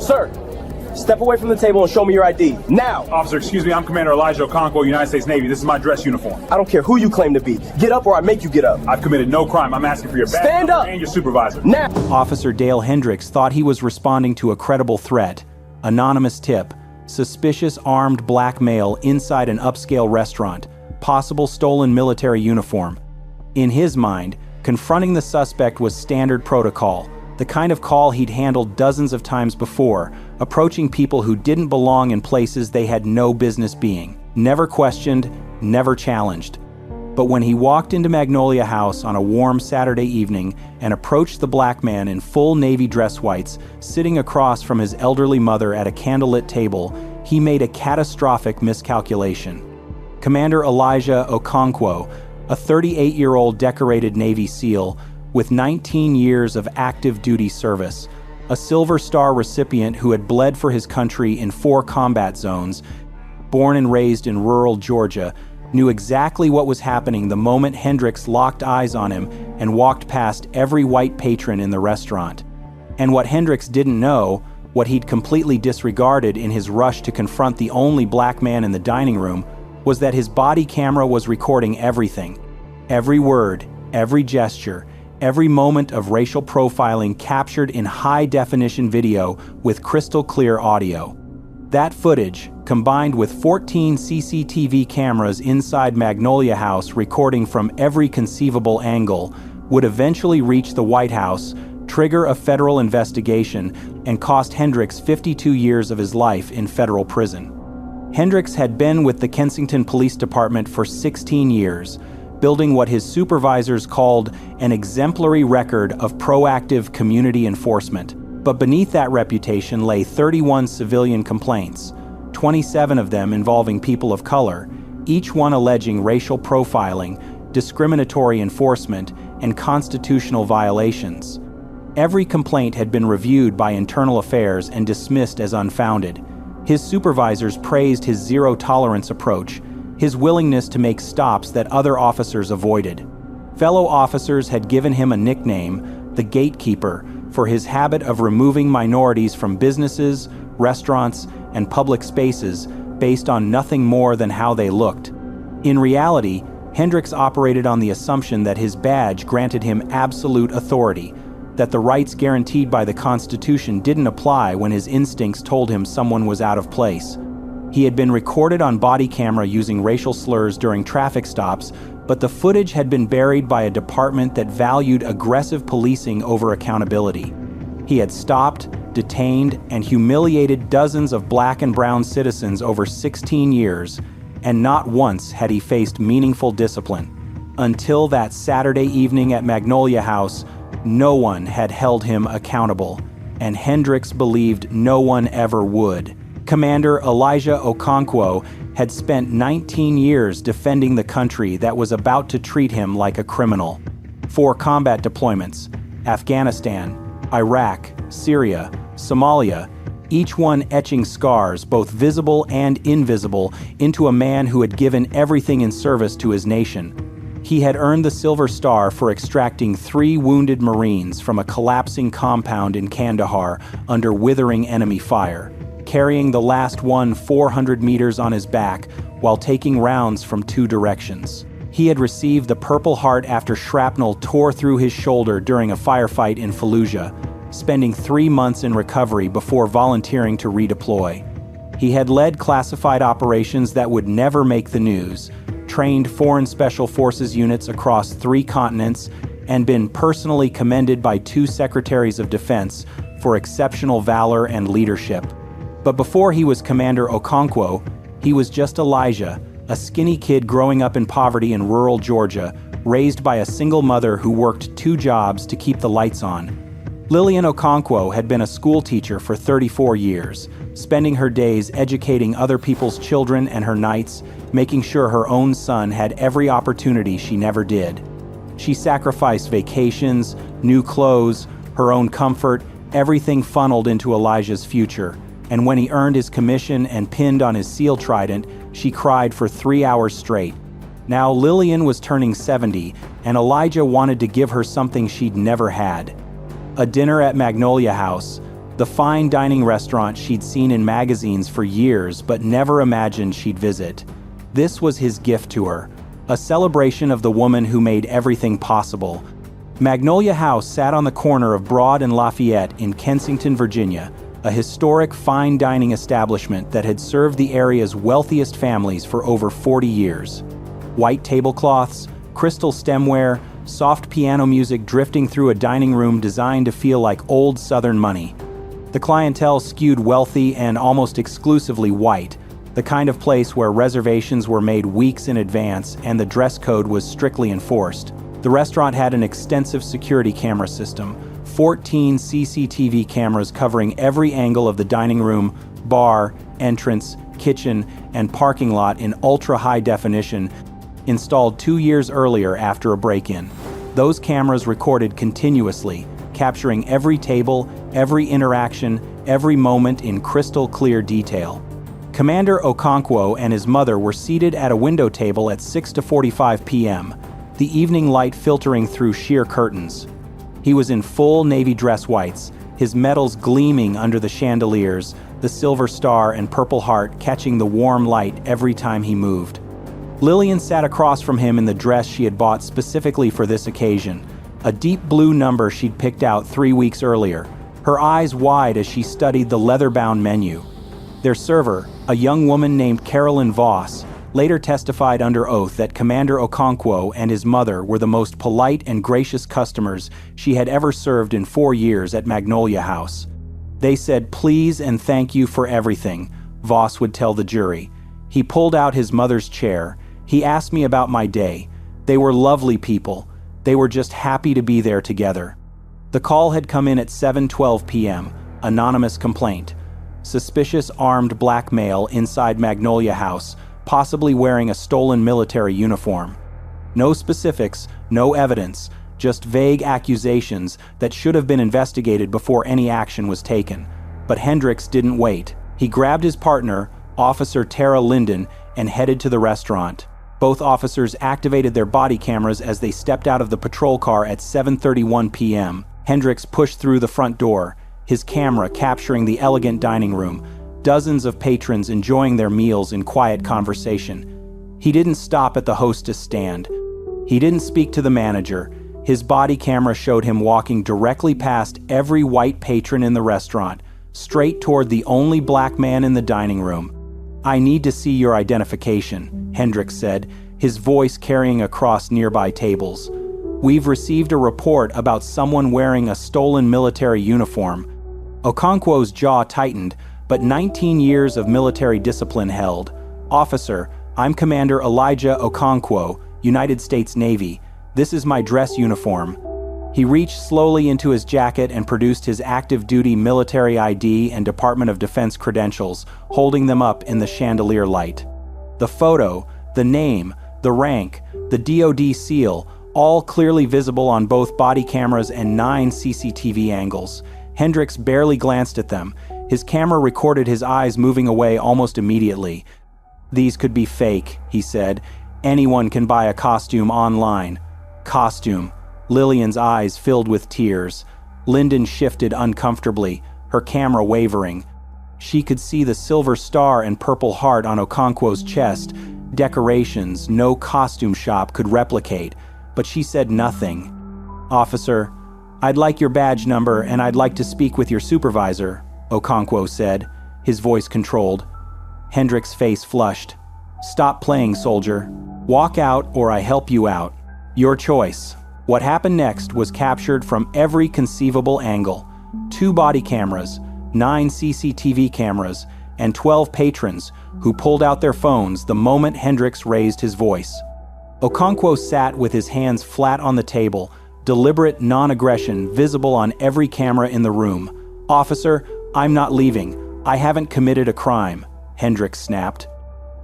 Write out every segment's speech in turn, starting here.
Sir, step away from the table and show me your ID. Now! Officer, excuse me, I'm Commander Elijah Okonkwo, United States Navy. This is my dress uniform. I don't care who you claim to be. Get up or I make you get up. I've committed no crime. I'm asking for your badge Stand up! and your supervisor. Now! Officer Dale Hendricks thought he was responding to a credible threat. Anonymous tip. Suspicious armed black male inside an upscale restaurant. Possible stolen military uniform. In his mind, confronting the suspect was standard protocol. The kind of call he'd handled dozens of times before, approaching people who didn't belong in places they had no business being. Never questioned, never challenged. But when he walked into Magnolia House on a warm Saturday evening and approached the black man in full Navy dress whites, sitting across from his elderly mother at a candlelit table, he made a catastrophic miscalculation. Commander Elijah Okonkwo, a 38-year-old decorated Navy SEAL, with 19 years of active duty service, a Silver Star recipient who had bled for his country in 4 combat zones, born and raised in rural Georgia, knew exactly what was happening the moment Hendricks locked eyes on him and walked past every white patron in the restaurant. And what Hendricks didn't know, what he'd completely disregarded in his rush to confront the only black man in the dining room, was that his body camera was recording everything. Every word, every gesture, every moment of racial profiling captured in high-definition video with crystal-clear audio. That footage, combined with 14 CCTV cameras inside Magnolia House recording from every conceivable angle, would eventually reach the White House, trigger a federal investigation, and cost Hendricks 52 years of his life in federal prison. Hendricks had been with the Kensington Police Department for 16 years, building what his supervisors called an exemplary record of proactive community enforcement. But beneath that reputation lay 31 civilian complaints, 27 of them involving people of color, each one alleging racial profiling, discriminatory enforcement, and constitutional violations. Every complaint had been reviewed by Internal Affairs and dismissed as unfounded. His supervisors praised his zero-tolerance approach, his willingness to make stops that other officers avoided. Fellow officers had given him a nickname, the Gatekeeper, for his habit of removing minorities from businesses, restaurants, and public spaces based on nothing more than how they looked. In reality, Hendricks operated on the assumption that his badge granted him absolute authority, that the rights guaranteed by the Constitution didn't apply when his instincts told him someone was out of place. He had been recorded on body camera using racial slurs during traffic stops, but the footage had been buried by a department that valued aggressive policing over accountability. He had stopped, detained, and humiliated dozens of black and brown citizens over 16 years, and not once had he faced meaningful discipline. Until that Saturday evening at Magnolia House, no one had held him accountable, and Hendricks believed no one ever would. Commander Elijah Okonkwo had spent 19 years defending the country that was about to treat him like a criminal. 4 combat deployments: Afghanistan, Iraq, Syria, Somalia, each one etching scars, both visible and invisible, into a man who had given everything in service to his nation. He had earned the Silver Star for extracting 3 wounded Marines from a collapsing compound in Kandahar under withering enemy fire, carrying the last one 400 meters on his back while taking rounds from 2 directions. He had received the Purple Heart after shrapnel tore through his shoulder during a firefight in Fallujah, spending 3 months in recovery before volunteering to redeploy. He had led classified operations that would never make the news, trained foreign special forces units across 3 continents, and been personally commended by 2 secretaries of defense for exceptional valor and leadership. But before he was Commander Okonkwo, he was just Elijah, a skinny kid growing up in poverty in rural Georgia, raised by a single mother who worked 2 jobs to keep the lights on. Lillian Okonkwo had been a school teacher for 34 years, spending her days educating other people's children and her nights, making sure her own son had every opportunity she never did. She sacrificed vacations, new clothes, her own comfort, everything funneled into Elijah's future. And when he earned his commission and pinned on his SEAL trident, she cried for 3 hours straight. Now Lillian was turning 70, and Elijah wanted to give her something she'd never had. A dinner at Magnolia House, the the fine dining restaurant she'd seen in magazines for years but never imagined she'd visit. This was his gift to her, a celebration of the woman who made everything possible. Magnolia House sat on the corner of Broad and Lafayette in Kensington, Virginia, a historic fine dining establishment that had served the area's wealthiest families for over 40 years. White tablecloths, crystal stemware, soft piano music drifting through a dining room designed to feel like old Southern money. The clientele skewed wealthy and almost exclusively white, the kind of place where reservations were made weeks in advance and the dress code was strictly enforced. The restaurant had an extensive security camera system, 14 CCTV cameras covering every angle of the dining room, bar, entrance, kitchen, and parking lot in ultra-high definition, installed 2 years earlier after a break-in. Those cameras recorded continuously, capturing every table, every interaction, every moment in crystal clear detail. Commander Okonkwo and his mother were seated at a window table at 6:45 p.m., the evening light filtering through sheer curtains. He was in full navy dress whites, his medals gleaming under the chandeliers, the silver star and purple heart catching the warm light every time he moved. Lillian sat across from him in the dress she had bought specifically for this occasion, a deep blue number she'd picked out 3 weeks earlier, her eyes wide as she studied the leather-bound menu. Their server, a young woman named Carolyn Voss, later testified under oath that Commander Okonkwo and his mother were the most polite and gracious customers she had ever served in 4 years at Magnolia House. They said please and thank you for everything, Voss would tell the jury. He pulled out his mother's chair. He asked me about my day. They were lovely people. They were just happy to be there together. The call had come in at 7:12 p.m., anonymous complaint. Suspicious armed black male inside Magnolia House, possibly wearing a stolen military uniform. No specifics, no evidence, just vague accusations that should have been investigated before any action was taken. But Hendricks didn't wait. He grabbed his partner, Officer Tara Linden, and headed to the restaurant. Both officers activated their body cameras as they stepped out of the patrol car at 7:31 p.m. Hendricks pushed through the front door, his camera capturing the elegant dining room, dozens of patrons enjoying their meals in quiet conversation. He didn't stop at the hostess stand. He didn't speak to the manager. His body camera showed him walking directly past every white patron in the restaurant, straight toward the only black man in the dining room. "I need to see your identification," Hendricks said, his voice carrying across nearby tables. "We've received a report about someone wearing a stolen military uniform." Okonkwo's jaw tightened, but 19 years of military discipline held. "Officer, I'm Commander Elijah Okonkwo, United States Navy. This is my dress uniform." He reached slowly into his jacket and produced his active duty military ID and Department of Defense credentials, holding them up in the chandelier light. The photo, the name, the rank, the DoD seal, all clearly visible on both body cameras and 9 CCTV angles. Hendricks barely glanced at them. His camera recorded his eyes moving away almost immediately. "These could be fake," he said. "Anyone can buy a costume online." Costume. Lillian's eyes filled with tears. Linden shifted uncomfortably, her camera wavering. She could see the silver star and purple heart on Okonkwo's chest, decorations no costume shop could replicate, but she said nothing. "Officer, I'd like your badge number and I'd like to speak with your supervisor," Okonkwo said, his voice controlled. Hendricks' face flushed. "Stop playing, soldier. Walk out or I help you out. Your choice." What happened next was captured from every conceivable angle. 2 body cameras, 9 CCTV cameras, and 12 patrons who pulled out their phones the moment Hendricks raised his voice. Okonkwo sat with his hands flat on the table, deliberate non-aggression visible on every camera in the room. "Officer, I'm not leaving. I haven't committed a crime," Hendricks snapped.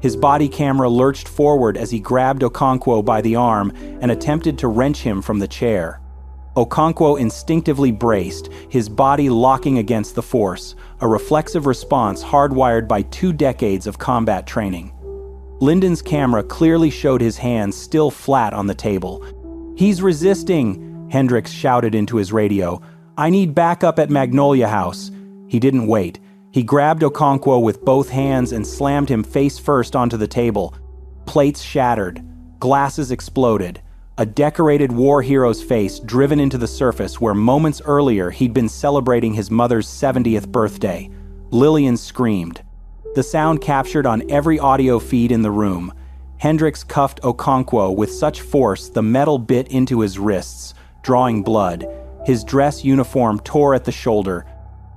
His body camera lurched forward as he grabbed Okonkwo by the arm and attempted to wrench him from the chair. Okonkwo instinctively braced, his body locking against the force, a reflexive response hardwired by 2 decades of combat training. Linden's camera clearly showed his hands still flat on the table. "He's resisting," Hendricks shouted into his radio. "I need backup at Magnolia House." He didn't wait. He grabbed Okonkwo with both hands and slammed him face first onto the table. Plates shattered. Glasses exploded. A decorated war hero's face driven into the surface where moments earlier he'd been celebrating his mother's 70th birthday. Lillian screamed. The sound captured on every audio feed in the room. Hendricks cuffed Okonkwo with such force the metal bit into his wrists, drawing blood. His dress uniform tore at the shoulder.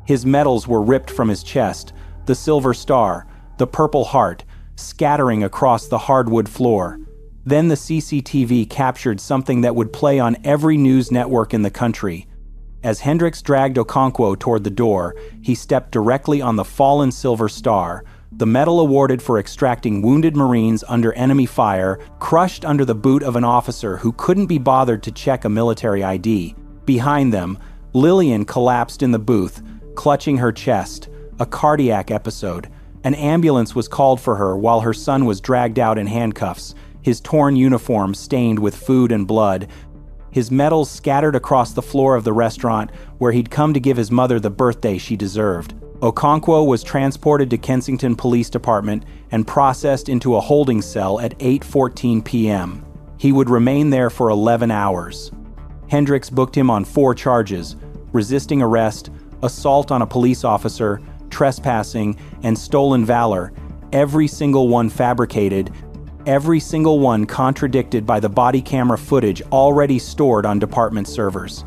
His medals were ripped from his chest, the silver star, the purple heart, scattering across the hardwood floor. Then the CCTV captured something that would play on every news network in the country. As Hendricks dragged Okonkwo toward the door, he stepped directly on the fallen silver star, the medal awarded for extracting wounded Marines under enemy fire, crushed under the boot of an officer who couldn't be bothered to check a military ID. Behind them, Lillian collapsed in the booth, clutching her chest. A cardiac episode. An ambulance was called for her while her son was dragged out in handcuffs, his torn uniform stained with food and blood. His medals scattered across the floor of the restaurant where he'd come to give his mother the birthday she deserved. Okonkwo was transported to Kensington Police Department and processed into a holding cell at 8:14 p.m. He would remain there for 11 hours. Hendricks booked him on 4 charges: resisting arrest, assault on a police officer, trespassing, and stolen valor, every single one fabricated, every single one contradicted by the body camera footage already stored on department servers.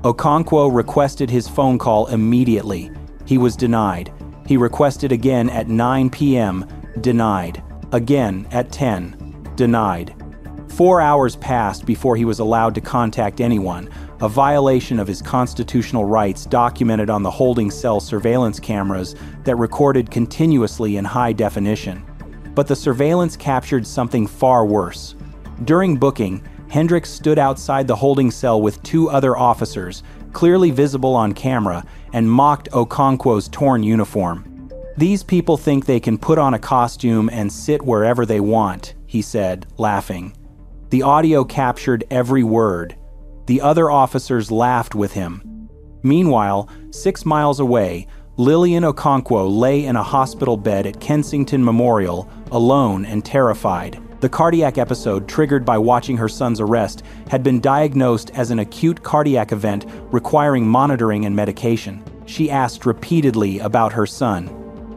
Okonkwo requested his phone call immediately. He was denied. He requested again at 9 p.m., denied. Again at 10, denied. 4 hours passed before he was allowed to contact anyone, a violation of his constitutional rights documented on the holding cell surveillance cameras that recorded continuously in high definition. But the surveillance captured something far worse. During booking, Hendricks stood outside the holding cell with 2 other officers, clearly visible on camera, and mocked Okonkwo's torn uniform. "These people think they can put on a costume and sit wherever they want," he said, laughing. The audio captured every word. The other officers laughed with him. Meanwhile, 6 miles away, Lillian Okonkwo lay in a hospital bed at Kensington Memorial, alone and terrified. The cardiac episode triggered by watching her son's arrest had been diagnosed as an acute cardiac event requiring monitoring and medication. She asked repeatedly about her son.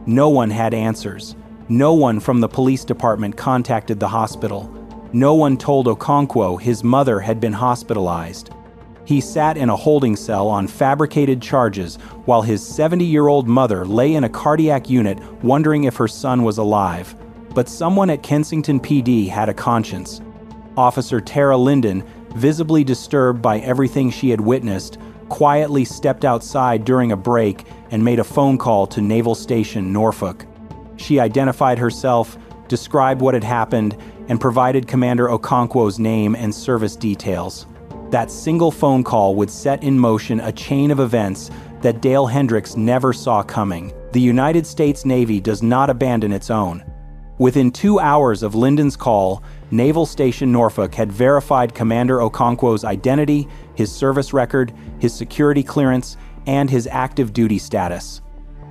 No one had answers. No one from the police department contacted the hospital. No one told Okonkwo his mother had been hospitalized. He sat in a holding cell on fabricated charges while his 70-year-old mother lay in a cardiac unit wondering if her son was alive. But someone at Kensington PD had a conscience. Officer Tara Linden, visibly disturbed by everything she had witnessed, quietly stepped outside during a break and made a phone call to Naval Station Norfolk. She identified herself, described what had happened, and provided Commander Okonkwo's name and service details. That single phone call would set in motion a chain of events that Dale Hendricks never saw coming. The United States Navy does not abandon its own. Within 2 hours of Linden's call, Naval Station Norfolk had verified Commander Okonkwo's identity, his service record, his security clearance, and his active duty status.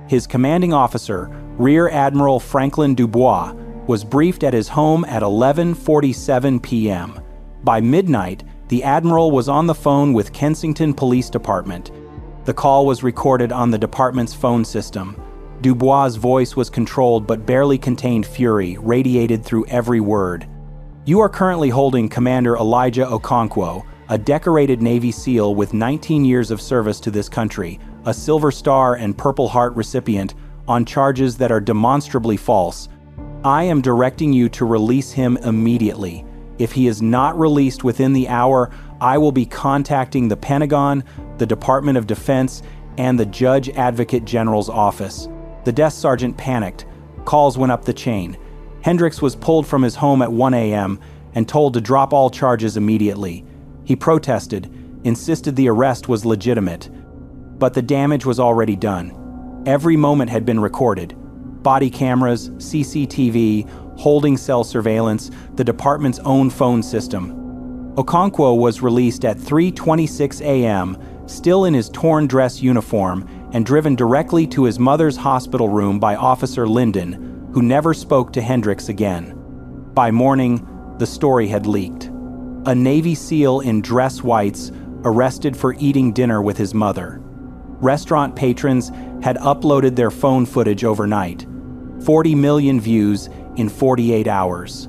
His commanding officer, Rear Admiral Franklin Dubois, was briefed at his home at 11:47 p.m. By midnight, the Admiral was on the phone with Kensington Police Department. The call was recorded on the department's phone system. Dubois' voice was controlled but barely contained fury, radiated through every word. "You are currently holding Commander Elijah Okonkwo, a decorated Navy SEAL with 19 years of service to this country, a Silver Star and Purple Heart recipient, on charges that are demonstrably false. I am directing you to release him immediately. If he is not released within the hour, I will be contacting the Pentagon, the Department of Defense, and the Judge Advocate General's office." The desk sergeant panicked. Calls went up the chain. Hendricks was pulled from his home at 1 a.m. and told to drop all charges immediately. He protested, insisted the arrest was legitimate. But the damage was already done. Every moment had been recorded. Body cameras, CCTV, holding cell surveillance, the department's own phone system. Okonkwo was released at 3:26 a.m., still in his torn dress uniform, and driven directly to his mother's hospital room by Officer Linden, who never spoke to Hendricks again. By morning, the story had leaked. A Navy SEAL in dress whites arrested for eating dinner with his mother. Restaurant patrons had uploaded their phone footage overnight. 40 million views in 48 hours.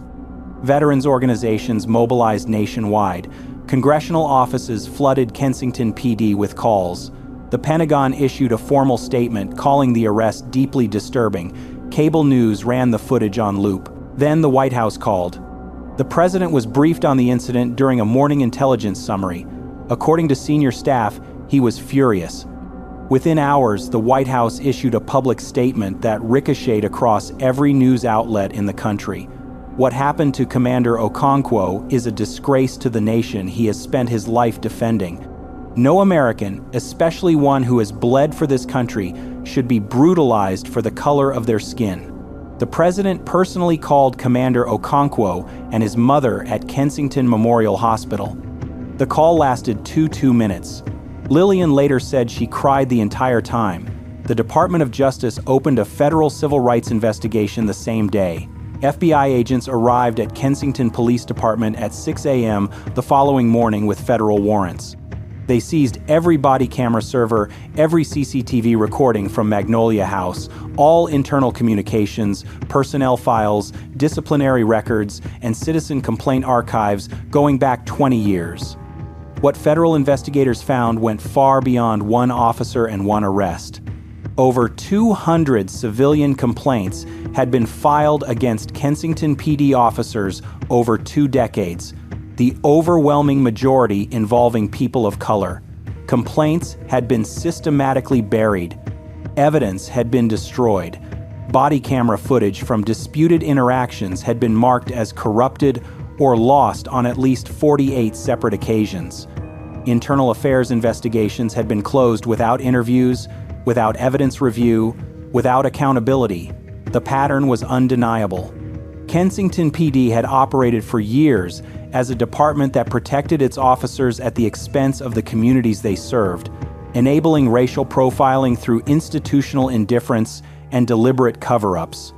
Veterans organizations mobilized nationwide. Congressional offices flooded Kensington PD with calls. The Pentagon issued a formal statement calling the arrest deeply disturbing. Cable news ran the footage on loop. Then the White House called. The president was briefed on the incident during a morning intelligence summary. According to senior staff, he was furious. Within hours, the White House issued a public statement that ricocheted across every news outlet in the country. What happened to Commander Okonkwo is a disgrace to the nation he has spent his life defending. No American, especially one who has bled for this country, should be brutalized for the color of their skin. The president personally called Commander Okonkwo and his mother at Kensington Memorial Hospital. The call lasted 2 minutes. Lillian later said she cried the entire time. The Department of Justice opened a federal civil rights investigation the same day. FBI agents arrived at Kensington Police Department at 6 a.m. the following morning with federal warrants. They seized every body camera server, every CCTV recording from Magnolia House, all internal communications, personnel files, disciplinary records, and citizen complaint archives going back 20 years. What federal investigators found went far beyond one officer and one arrest. Over 200 civilian complaints had been filed against Kensington PD officers over 2 decades, the overwhelming majority involving people of color. Complaints had been systematically buried. Evidence had been destroyed. Body camera footage from disputed interactions had been marked as corrupted or lost on at least 48 separate occasions. Internal affairs investigations had been closed without interviews, without evidence review, without accountability. The pattern was undeniable. Kensington PD had operated for years as a department that protected its officers at the expense of the communities they served, enabling racial profiling through institutional indifference and deliberate cover-ups.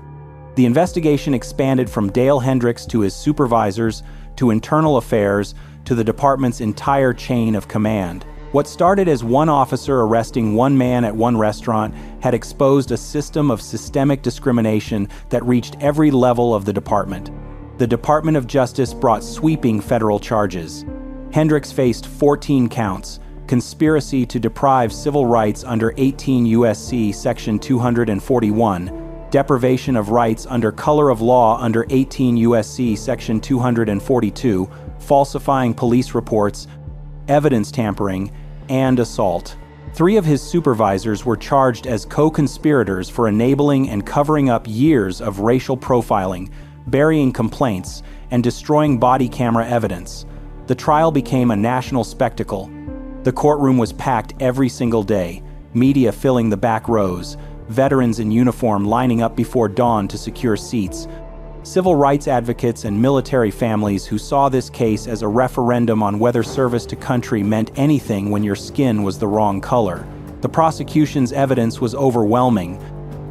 The investigation expanded from Dale Hendricks to his supervisors, to internal affairs, to the department's entire chain of command. What started as one officer arresting one man at one restaurant had exposed a system of systemic discrimination that reached every level of the department. The Department of Justice brought sweeping federal charges. Hendricks faced 14 counts: conspiracy to deprive civil rights under 18 U.S.C. Section 241, deprivation of rights under color of law under 18 U.S.C. Section 242, falsifying police reports, evidence tampering, and assault. 3 of his supervisors were charged as co-conspirators for enabling and covering up years of racial profiling, burying complaints, and destroying body camera evidence. The trial became a national spectacle. The courtroom was packed every single day, media filling the back rows, veterans in uniform lining up before dawn to secure seats, civil rights advocates and military families who saw this case as a referendum on whether service to country meant anything when your skin was the wrong color. The prosecution's evidence was overwhelming.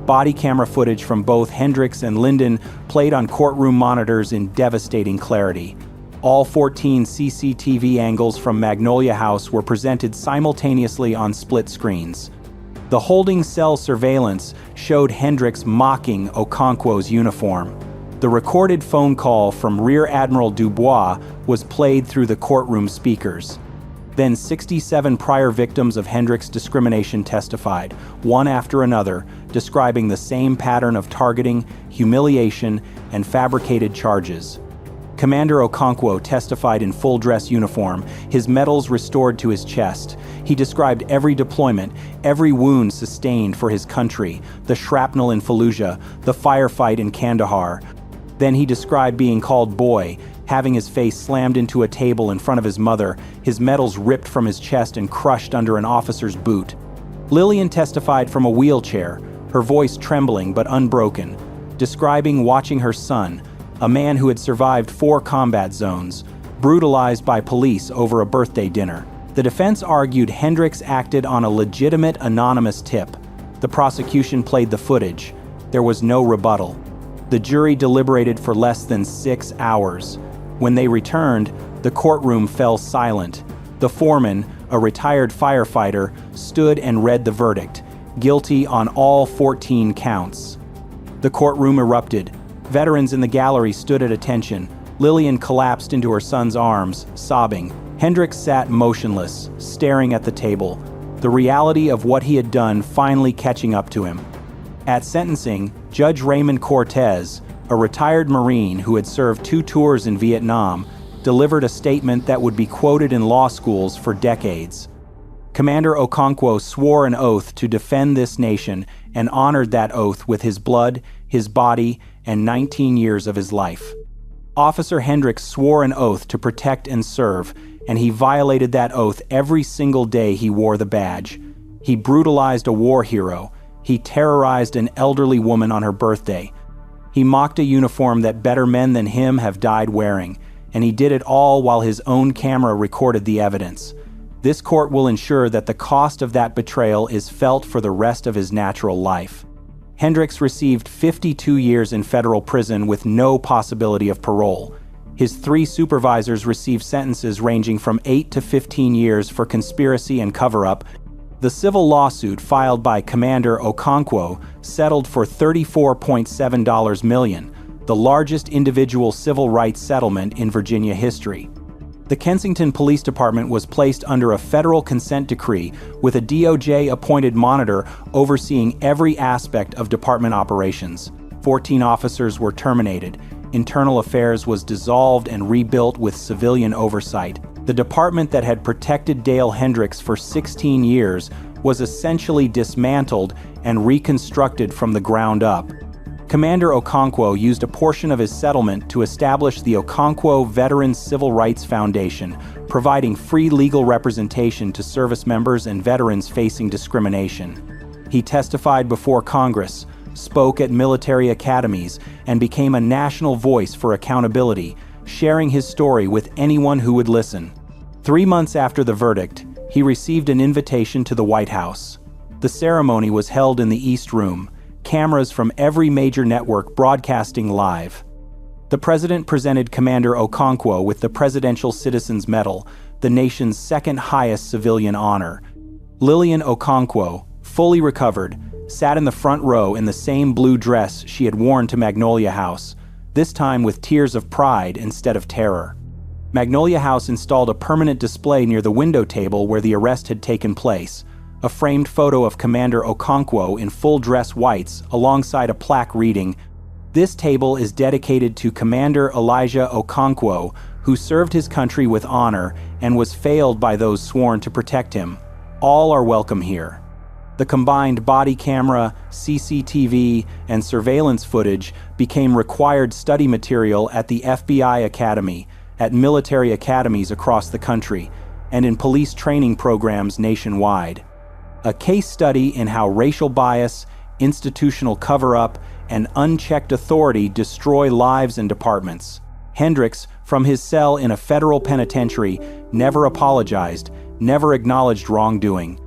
Body camera footage from both Hendricks and Linden played on courtroom monitors in devastating clarity. All 14 CCTV angles from Magnolia House were presented simultaneously on split screens. The holding cell surveillance showed Hendricks mocking Okonkwo's uniform. The recorded phone call from Rear Admiral Dubois was played through the courtroom speakers. Then 67 prior victims of Hendricks' discrimination testified, one after another, describing the same pattern of targeting, humiliation, and fabricated charges. Commander Okonkwo testified in full dress uniform, his medals restored to his chest. He described every deployment, every wound sustained for his country, the shrapnel in Fallujah, the firefight in Kandahar. Then he described being called boy, having his face slammed into a table in front of his mother, his medals ripped from his chest and crushed under an officer's boot. Lillian testified from a wheelchair, her voice trembling but unbroken, describing watching her son, a man who had survived 4 combat zones, brutalized by police over a birthday dinner. The defense argued Hendricks acted on a legitimate anonymous tip. The prosecution played the footage. There was no rebuttal. The jury deliberated for less than 6 hours. When they returned, the courtroom fell silent. The foreman, a retired firefighter, stood and read the verdict, guilty on all 14 counts. The courtroom erupted. Veterans in the gallery stood at attention. Lillian collapsed into her son's arms, sobbing. Hendricks sat motionless, staring at the table, the reality of what he had done finally catching up to him. At sentencing, Judge Raymond Cortez, a retired Marine who had served 2 tours in Vietnam, delivered a statement that would be quoted in law schools for decades. Commander Okonkwo swore an oath to defend this nation and honored that oath with his blood, his body, and 19 years of his life. Officer Hendricks swore an oath to protect and serve, and he violated that oath every single day he wore the badge. He brutalized a war hero. He terrorized an elderly woman on her birthday. He mocked a uniform that better men than him have died wearing, and he did it all while his own camera recorded the evidence. This court will ensure that the cost of that betrayal is felt for the rest of his natural life. Hendricks received 52 years in federal prison with no possibility of parole. His 3 supervisors received sentences ranging from 8 to 15 years for conspiracy and cover-up. The civil lawsuit filed by Commander Okonkwo settled for $34.7 million, the largest individual civil rights settlement in Virginia history. The Kensington Police Department was placed under a federal consent decree with a DOJ-appointed monitor overseeing every aspect of department operations. 14 officers were terminated. Internal Affairs was dissolved and rebuilt with civilian oversight. The department that had protected Dale Hendricks for 16 years was essentially dismantled and reconstructed from the ground up. Commander Okonkwo used a portion of his settlement to establish the Okonkwo Veterans Civil Rights Foundation, providing free legal representation to service members and veterans facing discrimination. He testified before Congress, spoke at military academies, and became a national voice for accountability, sharing his story with anyone who would listen. 3 months after the verdict, he received an invitation to the White House. The ceremony was held in the East Room, cameras from every major network broadcasting live. The president presented Commander Okonkwo with the Presidential Citizen's Medal, the nation's second highest civilian honor. Lillian Okonkwo, fully recovered, sat in the front row in the same blue dress she had worn to Magnolia House, this time with tears of pride instead of terror. Magnolia House installed a permanent display near the window table where the arrest had taken place, a framed photo of Commander Okonkwo in full dress whites alongside a plaque reading, "This table is dedicated to Commander Elijah Okonkwo, who served his country with honor and was failed by those sworn to protect him. All are welcome here." The combined body camera, CCTV, and surveillance footage became required study material at the FBI Academy, at military academies across the country, and in police training programs nationwide. A case study in how racial bias, institutional cover-up, and unchecked authority destroy lives and departments. Hendricks, from his cell in a federal penitentiary, never apologized, never acknowledged wrongdoing,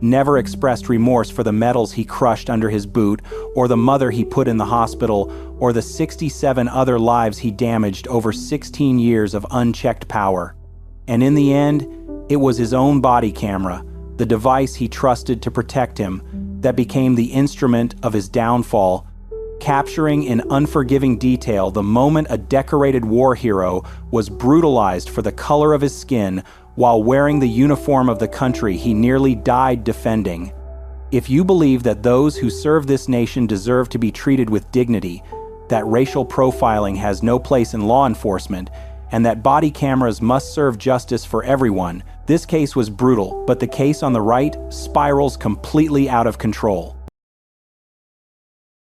never expressed remorse for the medals he crushed under his boot, or the mother he put in the hospital, or the 67 other lives he damaged over 16 years of unchecked power. And in the end, it was his own body camera, the device he trusted to protect him, that became the instrument of his downfall, capturing in unforgiving detail the moment a decorated war hero was brutalized for the color of his skin while wearing the uniform of the country he nearly died defending. If you believe that those who serve this nation deserve to be treated with dignity, that racial profiling has no place in law enforcement, and that body cameras must serve justice for everyone, this case was brutal, but the case on the right spirals completely out of control.